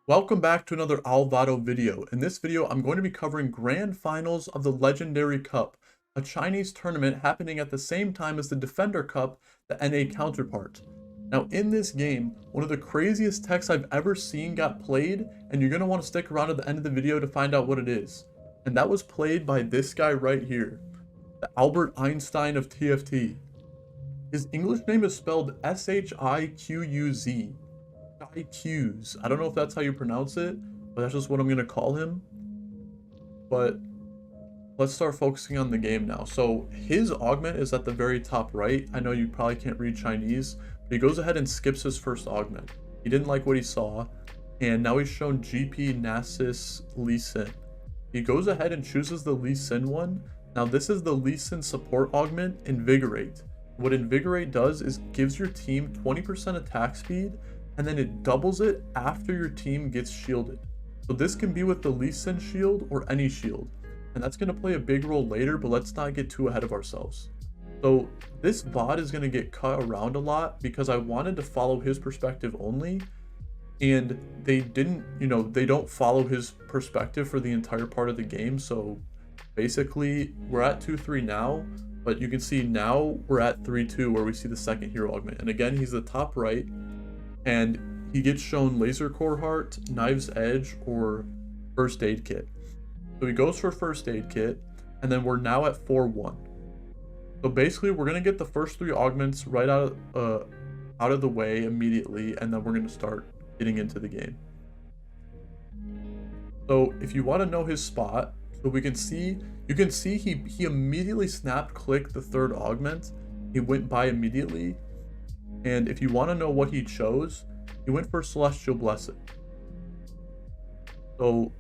Welcome back to another Owlvado video. In this video, I'm going to be covering Grand Finals of the Legendary Cup, a Chinese tournament happening at the same time as the Defender Cup, the NA counterpart. Now in this game, one of the craziest techs I've ever seen got played, and you're going to want to stick around to the end of the video to find out what it is. And that was played by this guy right here, the Albert Einstein of TFT. His English name is spelled Shiquz. IQs. I don't know if that's how you pronounce it, but that's just what I'm gonna call him. But let's start focusing on the game now. So his augment is at the very top right. I know you probably can't read Chinese, but he goes ahead and skips his first augment. He didn't like what he saw, and now he's shown GP Nasus Lee Sin. He goes ahead and chooses the Lee Sin one. Now this is the Lee Sin support augment, Invigorate. What Invigorate does is gives your team 20% attack speed, and then it doubles it after your team gets shielded. So this can be with the Lee Sin shield or any shield, and that's going to play a big role later, but let's not get too ahead of ourselves. So this VOD is going to get cut around a lot because I wanted to follow his perspective only, and they didn't, they don't follow his perspective for the entire part of the game. So basically we're at 2-3 now, but you can see now we're at 3-2 where we see the second hero augment, and again he's the top right. And he gets shown Laser Core Heart, Knife's Edge, or First Aid Kit. So he goes for First Aid Kit, and then we're now at 4-1. So basically, we're going to get the first three augments right out of the way immediately, and then we're going to start getting into the game. So if you want to know his spot, so you can see he immediately snap clicked the third augment. He went by immediately. And if you want to know what he chose, he went for Celestial Blessing. So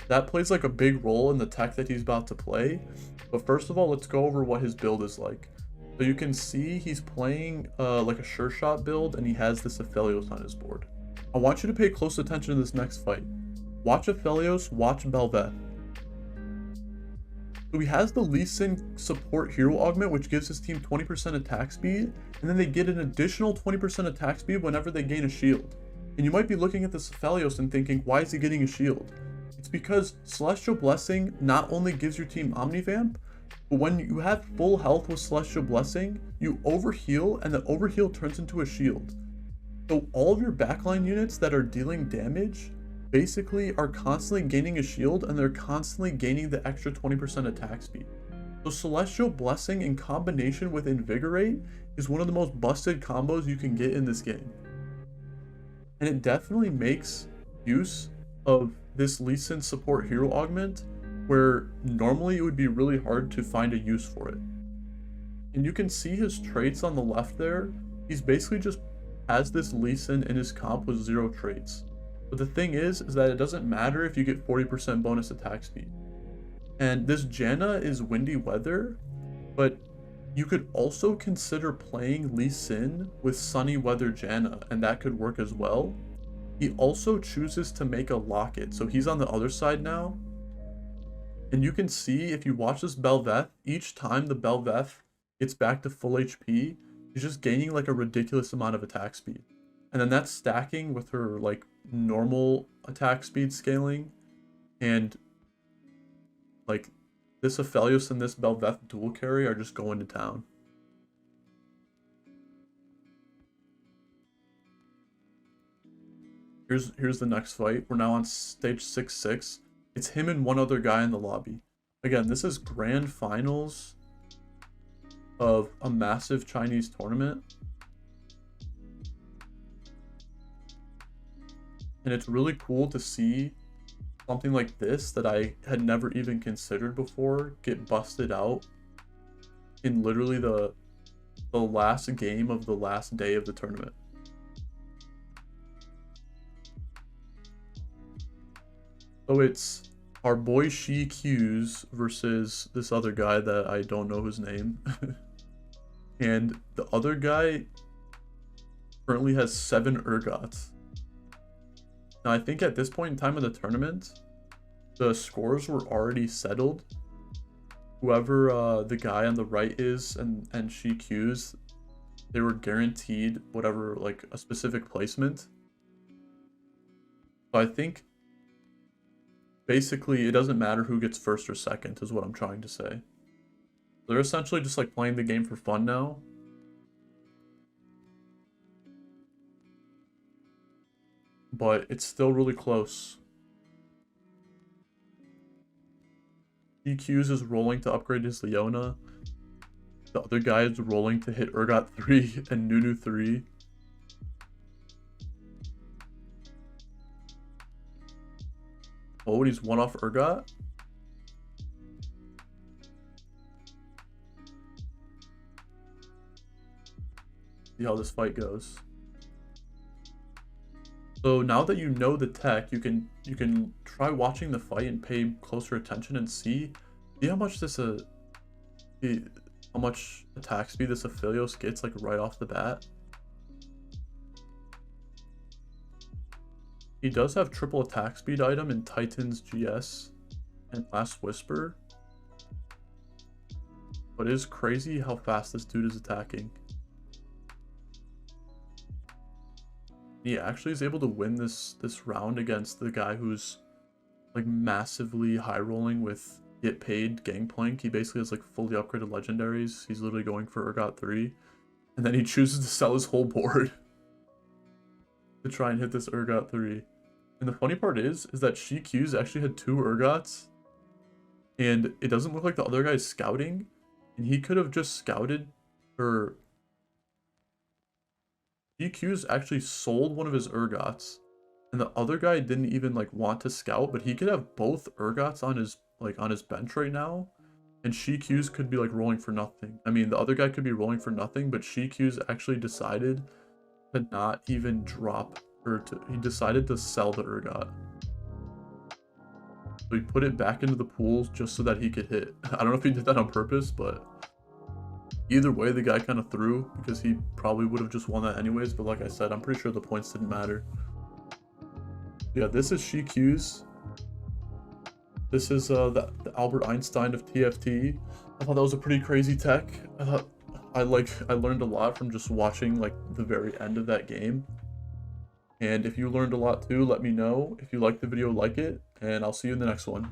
that plays like a big role in the tech that he's about to play. But first of all, let's go over what his build is like. So you can see he's playing like a sure shot build, and he has this Aphelios on his board. I want you to pay close attention to this next fight. Watch Aphelios, watch Bel'Veth. So he has the Lee Sin support hero augment, which gives his team 20% attack speed, and then they get an additional 20% attack speed whenever they gain a shield. And you might be looking at this Aphelios and thinking, why is he getting a shield? It's because Celestial Blessing not only gives your team Omnivamp, but when you have full health with Celestial Blessing, you overheal, and the overheal turns into a shield. So all of your backline units that are dealing damage basically are constantly gaining a shield, and they're constantly gaining the extra 20% attack speed. So Celestial Blessing in combination with Invigorate is one of the most busted combos you can get in this game. And it definitely makes use of this Lee Sin support hero augment, where normally it would be really hard to find a use for it. And you can see his traits on the left there. He's basically just has this Lee Sin in his comp with 0 traits. But the thing is that it doesn't matter if you get 40% bonus attack speed. And this Janna is Windy Weather, but you could also consider playing Lee Sin with Sunny Weather Janna, and that could work as well. He also chooses to make a Locket, so he's on the other side now. And you can see, if you watch this Bel'Veth, each time the Bel'Veth gets back to full HP, she's just gaining like a ridiculous amount of attack speed. And then that's stacking with her like normal attack speed scaling, and like this Aphelios and this Bel'Veth dual carry are just going to town. Here's the next fight. We're now on stage 6-6. It's him and one other guy in the lobby. Again, this is grand finals of a massive Chinese tournament. And it's really cool to see something like this that I had never even considered before get busted out in literally the last game of the last day of the tournament. So it's our boy Shiquz versus this other guy that I don't know his name. And the other guy currently has 7 Urgots. Now, I think at this point in time of the tournament, the scores were already settled. Whoever the guy on the right is and Shiquz, they were guaranteed whatever, like a specific placement. So So I think basically it doesn't matter who gets first or second is what I'm trying to say. They're essentially just like playing the game for fun now. But it's still really close. EQs is rolling to upgrade his Leona. The other guy is rolling to hit Urgot 3 and Nunu 3. Oh, and he's one off Urgot? See how this fight goes. So now that you know the tech, you can try watching the fight and pay closer attention and see how much this how much attack speed this Aphelios gets like right off the bat. He does have triple attack speed item in Titan's GS and Last Whisper. But it is crazy how fast this dude is attacking. He actually is able to win this round against the guy who's like massively high rolling with get paid Gangplank. He basically has like fully upgraded legendaries. He's literally going for Urgot 3. And then he chooses to sell his whole board to try and hit this Urgot 3. And the funny part is that She Q's actually had 2 Urgots. And it doesn't look like the other guy's scouting. And he could have just scouted for... EQ's actually sold one of his Urgots, and the other guy didn't even like want to scout, but he could have both Urgots on his bench right now, and SheQ's could be like rolling for nothing. I mean, the other guy could be rolling for nothing, but SheQ's actually decided to not even drop, he decided to sell the Urgot. So he put it back into the pool just so that he could hit. I don't know if he did that on purpose, but either way, the guy kind of threw because he probably would have just won that anyways. But like I said, I'm pretty sure the points didn't matter. Yeah, this is SheQ's. This is the Albert Einstein of TFT. I thought that was a pretty crazy tech. I learned a lot from just watching like the very end of that game. And if you learned a lot too, let me know. If you liked the video, like it, and I'll see you in the next one.